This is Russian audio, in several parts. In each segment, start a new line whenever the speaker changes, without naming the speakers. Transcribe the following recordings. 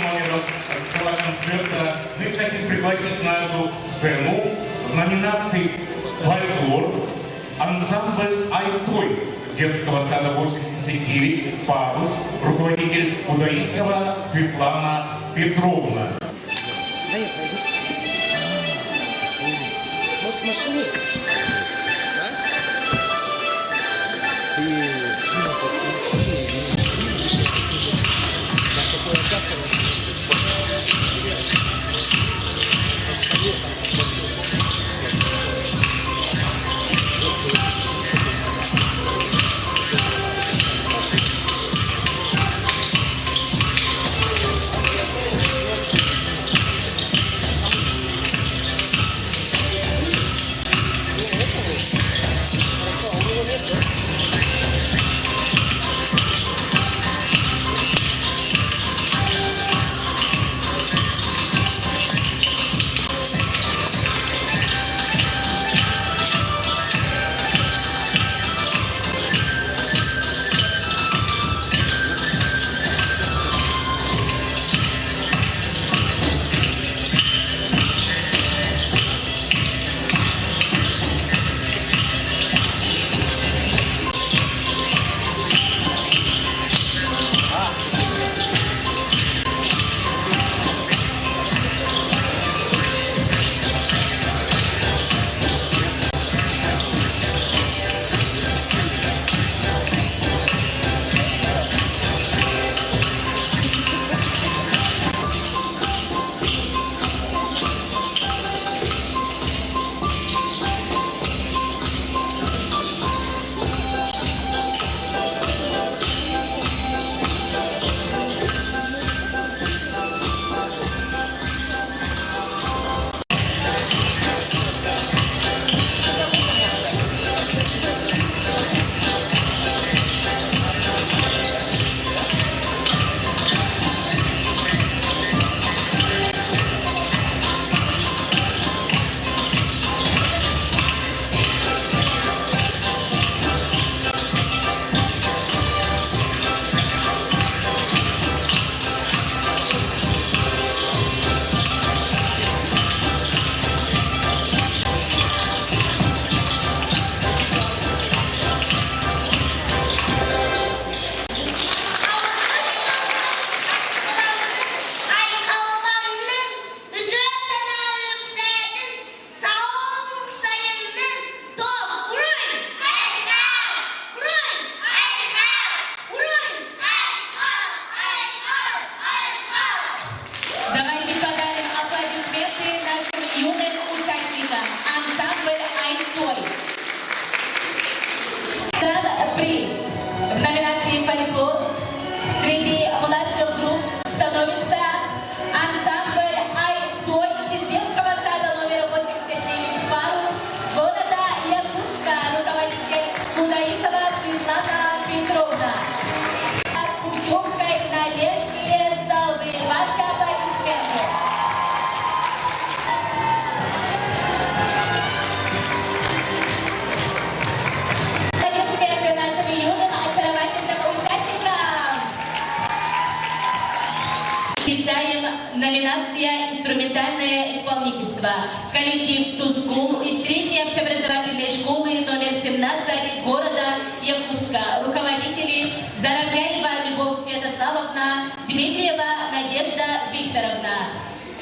номером концерта мы хотим пригласить на эту сцену в номинации «Фольклор» ансамбль «Айтой» детского сада 89 «Парус», руководитель Кудаисова Светлана Петровна.
В номинации «Фольклор» среди младших групп становится ансамбль «Айтой» из детского сада номер 89 «Парус» города Якутска, руководитель Кудаисова Светлана Петровна. Путевкой на летние столбы. Ваши аплодисменты. Встречаем номинация «Инструментальное исполнительство». Коллектив «Тускул» из средней общеобразовательной школы номер 17 города Якутска. Руководители Заробяева Любовь Святославовна, Дмитриева Надежда Викторовна.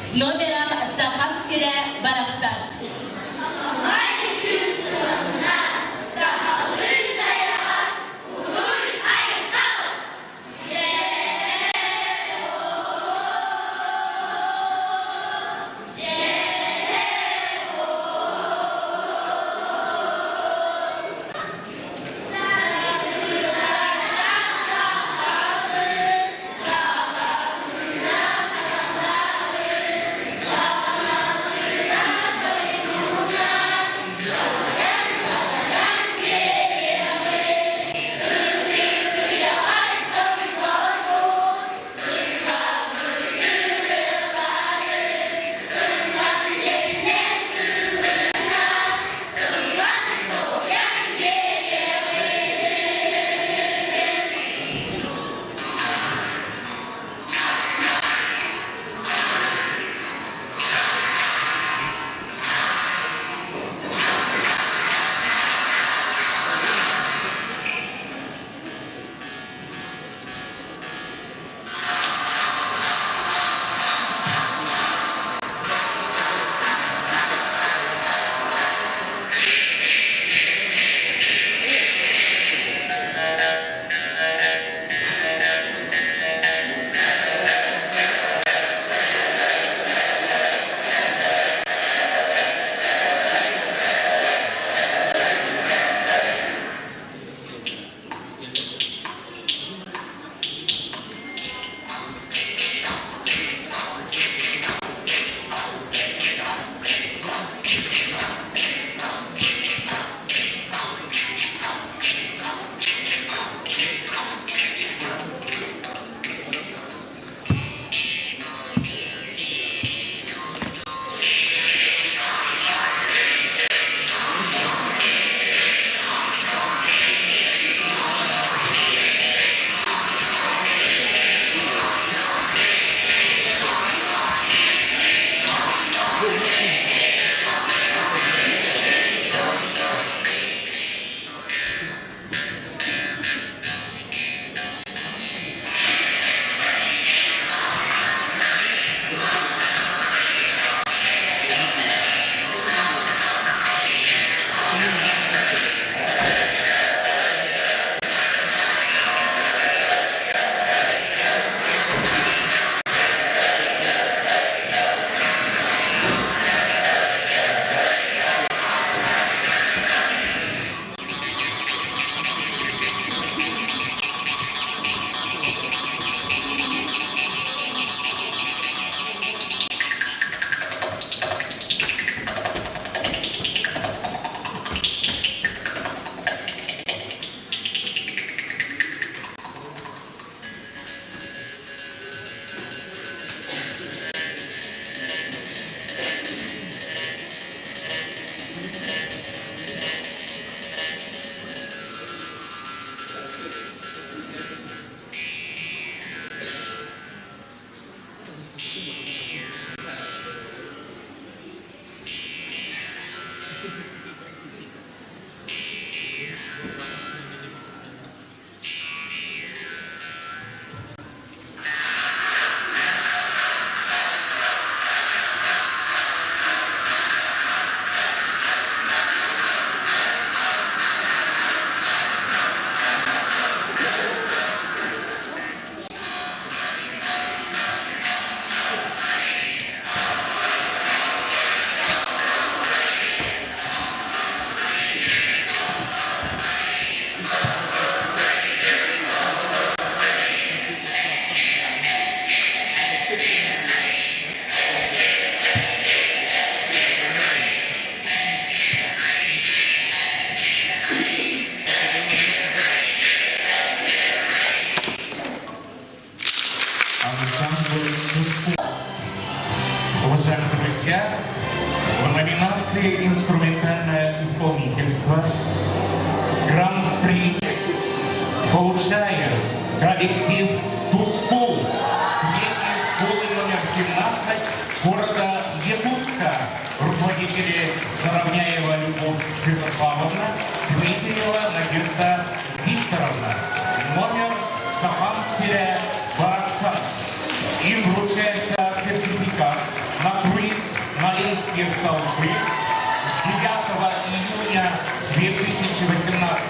С номером Сахамсире Барахсак.
Ансамбль «Тускул». Уважаемые друзья, в номинации «Инструментальное исполнительство» гран-при получает коллектив «Тускул» средней школы номер 17 города Якутска. Руководители Заровняева Любовь Святославовна, Дмитриева Надежда Викторовна. Номер Сабамсия Барса. Им вручается сертификат на круиз «Малинские столбы» с 9 июня 2018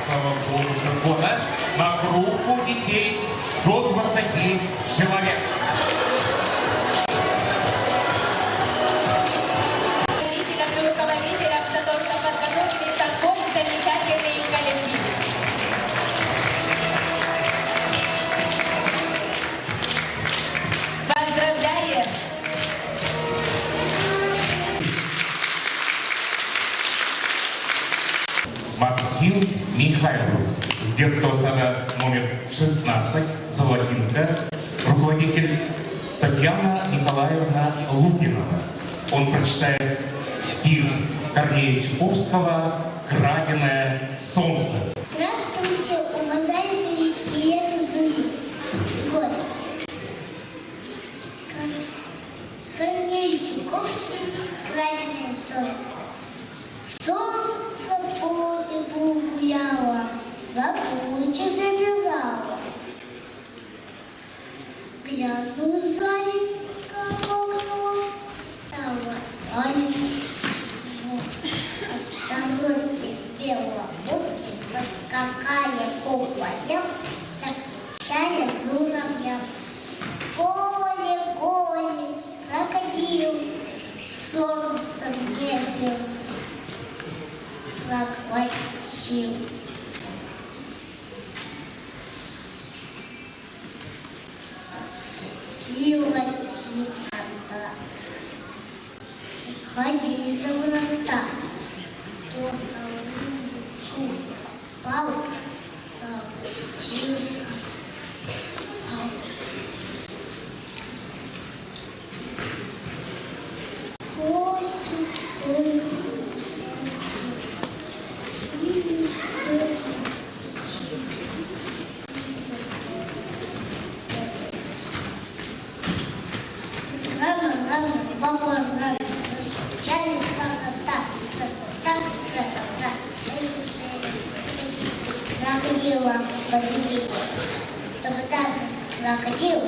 года на группу детей до 20 человек.
Родителям и руководителям за то, что подготовили такой замечательный коллектив. Поздравляем!
Максим Михайлов с детского сада номер 16 Золотинка, руководитель Татьяна Николаевна Лукинова. Он прочитает стих Корнея Чуковского «Краденое солнце».
Здравствуйте, уважаемые телезрители, гости. Корней Чуковский, «Краденое солнце». Солнце по небу гуляло, за тучи забежало. Гляну сзади, как окно, стало солнечного. Осторожки белобуки поскакали по полям, закричали журавля. Горе, крокодил, солнце в небе проглотил. Наступила темнота. Ходи за врата. Кто на улицу попал, заблудился. Рано, баба рано, застучали крокота. Крокодила победите, чтобы сам крокодил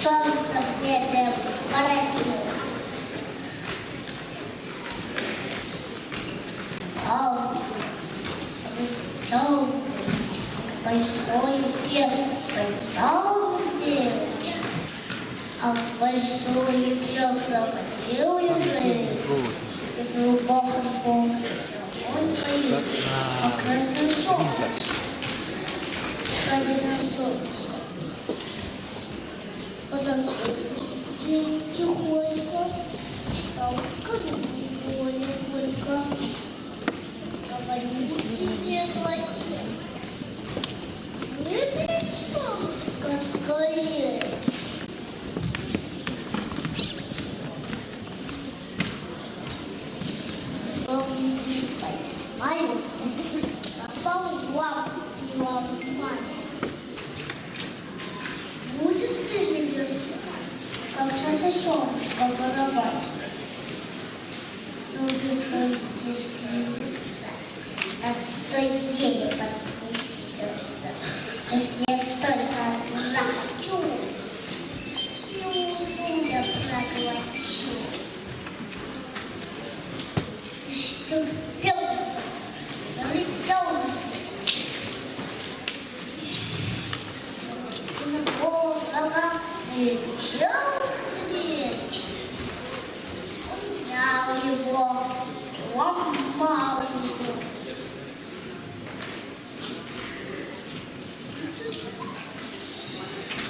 солнце в небе воротил. Встал, рычал, большой прицал вечер, а в большой реке крокодил лежит, и в глубоком фоне он стоит, а красное солнце. Краденое солнце. Подошли тихонько, толкнули легонько. Говорю тебе, злодей, выпей солнце скорее. Помните, понимаю, попал в лапу и лапу смазал. Будешь ты любить, как красный солнце. смеется, так в той день поднесется. Если я только захочу, и уму я проглочу. И чтоб пёс летел на ветер. И на голос врага летел ветер. Взял его, ломал его.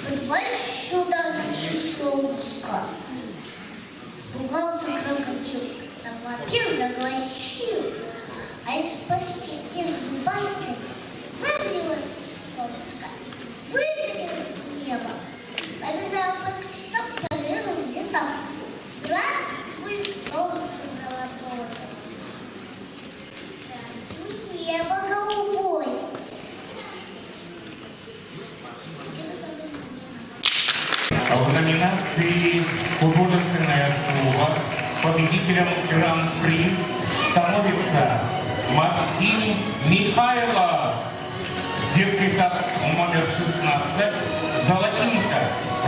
Подвай сюда чистое ушко. Испугался крокодил, завопил, загласил, а из пасти, из баски выбилось солнышко, выкатилось в небо, побежал по кустам, порезал листом. Здравствуй, солнце золотое! Здравствуй, небо голубое!
В номинации «Художественное слово» победителем Гран-при становится Максим Михайлов, детский сад номер 16, Золотинка,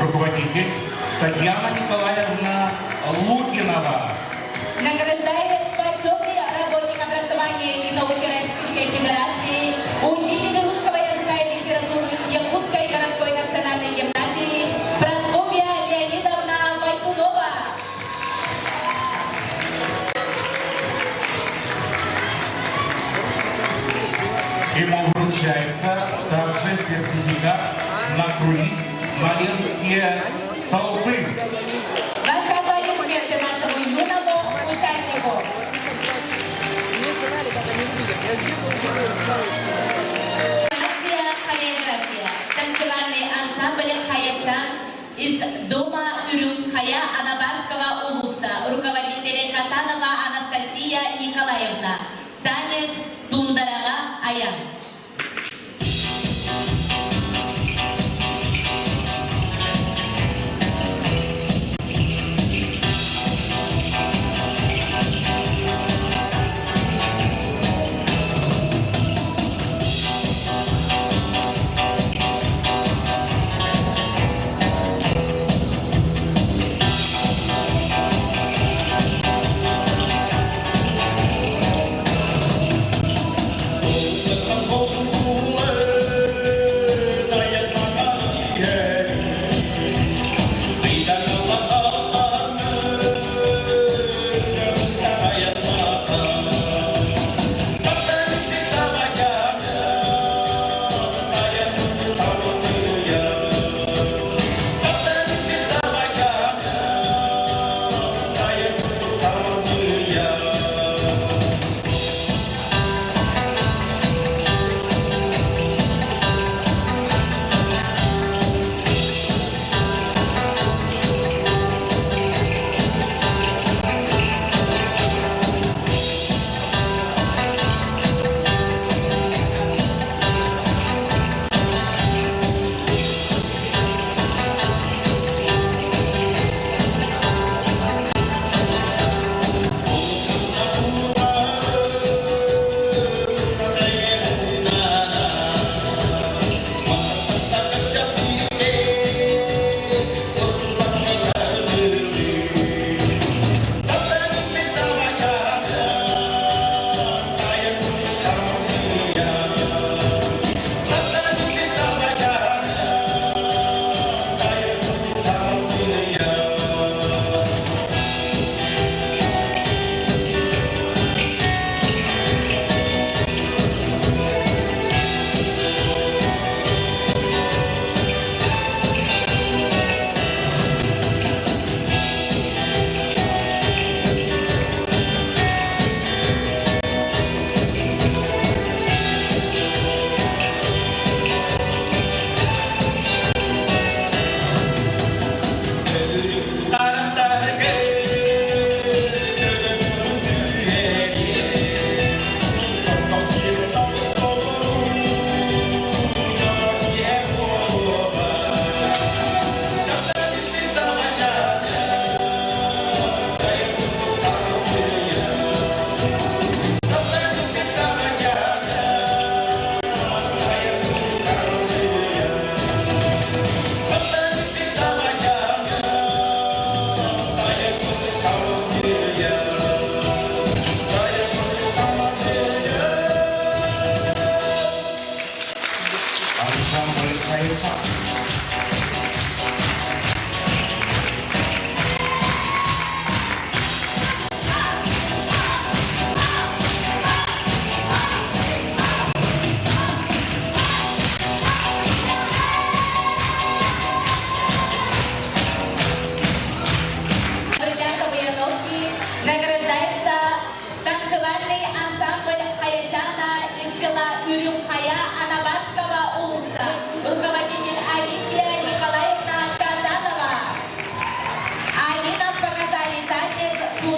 руководитель Татьяна Николаевна Лукинова.
Награждает почетный работник образования и науки Российской Федерации, учитель русского языка и литературы Якутской городской национальной гимназии Прасковья Леонидовна Вайтунова.
Ему вручается также сертификат на круиз на Ленские столбы.
Ваши аплодисменты нашему юному участнику. Акция «Хореография». Танцевальный ансамбль «Хаячан» из дома Урюм-Хая Анабарского улуса. Руководитель Хатанова Анастасия Николаевна. Танец «Тундарага Аян».
Thank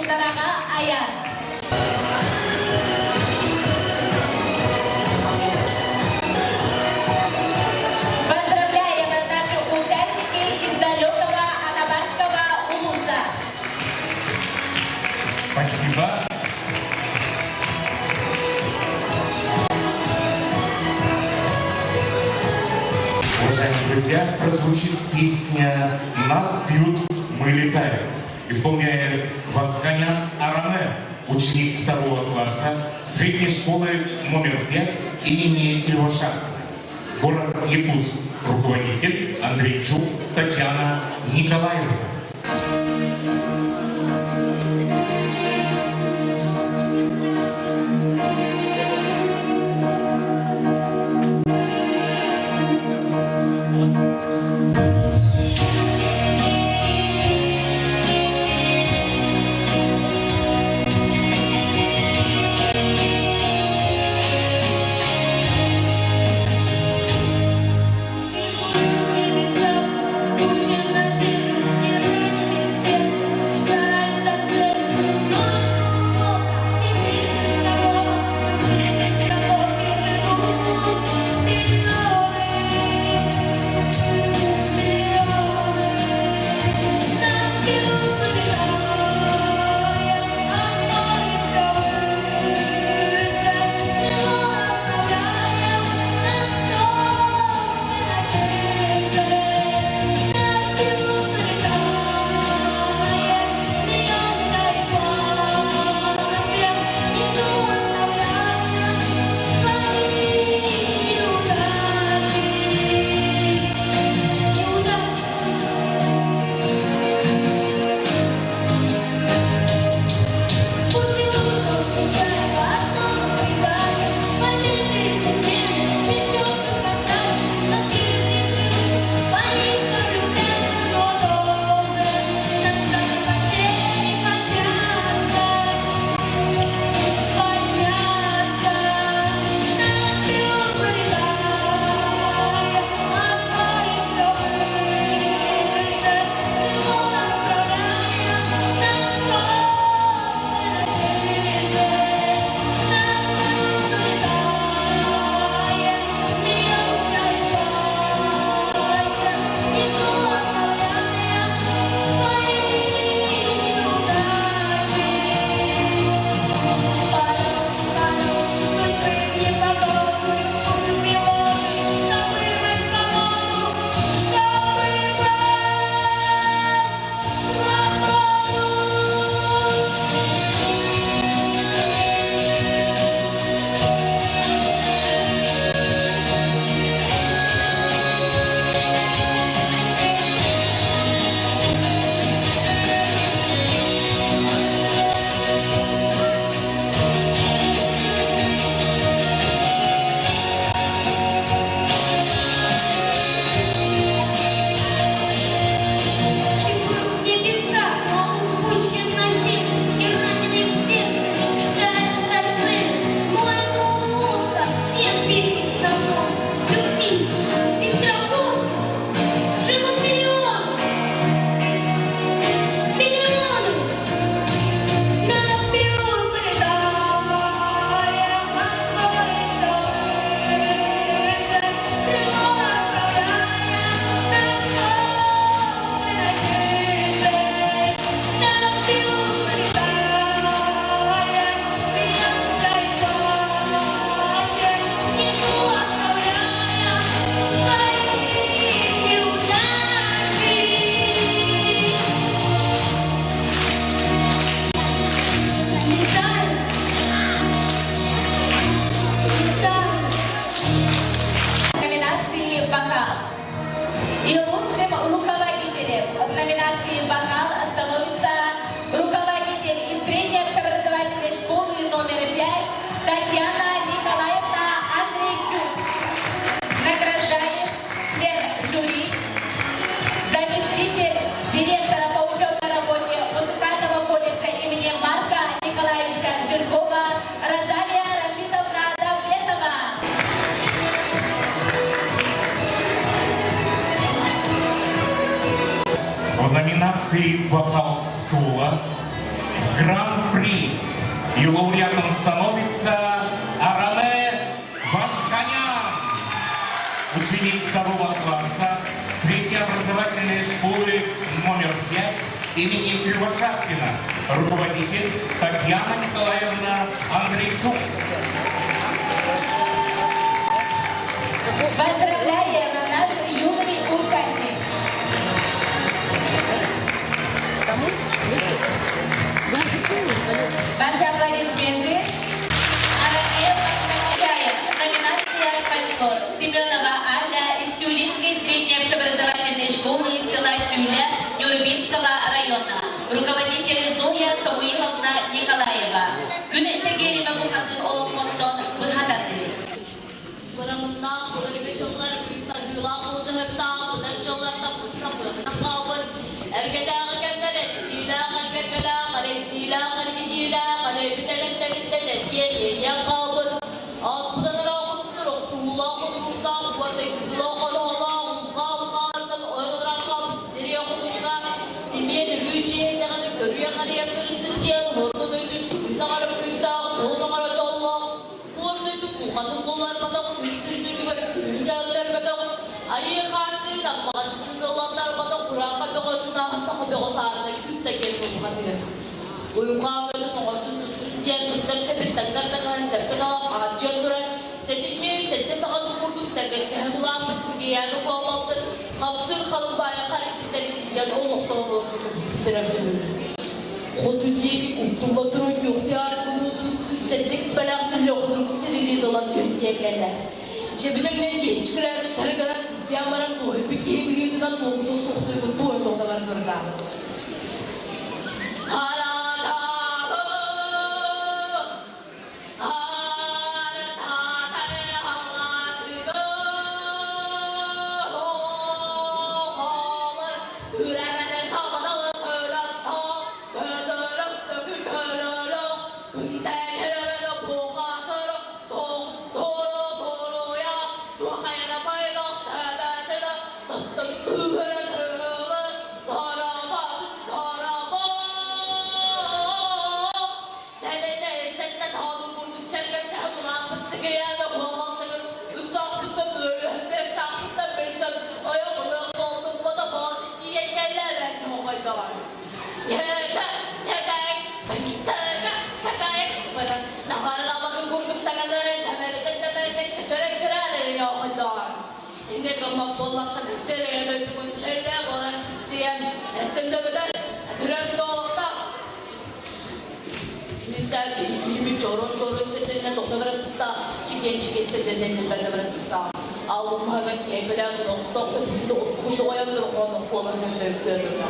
Нуртарама Аян. Поздравляем наших участников из далекого Анабарского улуса.
Спасибо. Уважаемые друзья, прозвучит песня «Нас бьют, мы летаем». Исполняет Васканян Араме, ученик 2 класса средней школы номер 5 имени Кривошапки. Город Якутск. Руководитель Андрейчук Татьяна Николаевна. В номинации «Вокал соло» Гран-при. И лауреатом становится Араме Васканян, ученик 2 класса среднеобразовательной школы номер 5 имени Кривошапкина, руководитель Татьяна Николаевна Андрейчук.
Поздравляем наш юный участник. Ваши аплодисменты. Араме Васканян. Номинация «Фольклор». Семенова Аля из Тюлинской средней общеобразовательной школы села Тюля Юрбинского района. Руководитель Зоя Самуиловна Николаева. Gün tegerime bu hazır olmaktan bıhadadır.
Buramından buları geçanlar kıysa hılan bulcahıkta budak çalarda pısna bırakna kavur ergedağı kendere hilâğın gergedağı reysîlâğın gidîlâğın bitelen diye kavur az budanır ağınıktır o suğulağ kudurundan kuvarday sığılağ olağın kavurlardan oynadıran kavur seriye kudurundan simiyeni rüyçiye dağını görüyen araya kırıntın diye orada döydün kuyudamarı kuyustağı çoğudamarı çoğullağı Kadın kollar bana üstündüğünü görüp üyülerler bana ayı karşısını da maçının olanlar bana Kur'an'a bir koçuna hasta bir o sahada kütle geldi bu kadar. Uyukan böyle noğatın tuttun diye tutlar sepettenlerden hansepten alıp ağaçyan duran sette sağadı kurduk serbest hem ulan bitsin yani bu amaldı kapsır kalın bayağı hareketleri yani oğlukta oğlukta sıkıntırabilir. Kodu diyeki kumtulatırın yok diyarlıkını üstü settek belasız yokluk sirili dolanıyor diyelerler. Cebinden geç kırar sarıgalar siyamarın boyu bir keyif yediğinden doğduğu soğukluğu boyu doğda var fırda. Ini kamu bolak kan sering ada itu pun saya bolak siang, entah betul, terus dolak. Misal ini coron sebenarnya dokter berasista, ciken sebenarnya dokter berasista. Alum hagan kebela dokter itu untuk orang orang pola yang berbeda.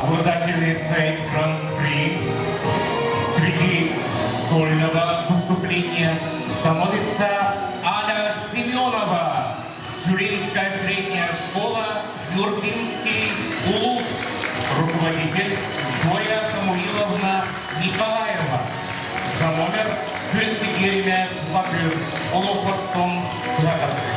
Обладательницей гран-при среди сольного выступления становится Аля Семенова, Тюлинская средняя школа, Юрбинский улус, руководитель Зоя Самуиловна Николаева. За номер Гültegerime Bakır Olofottun Plakatı.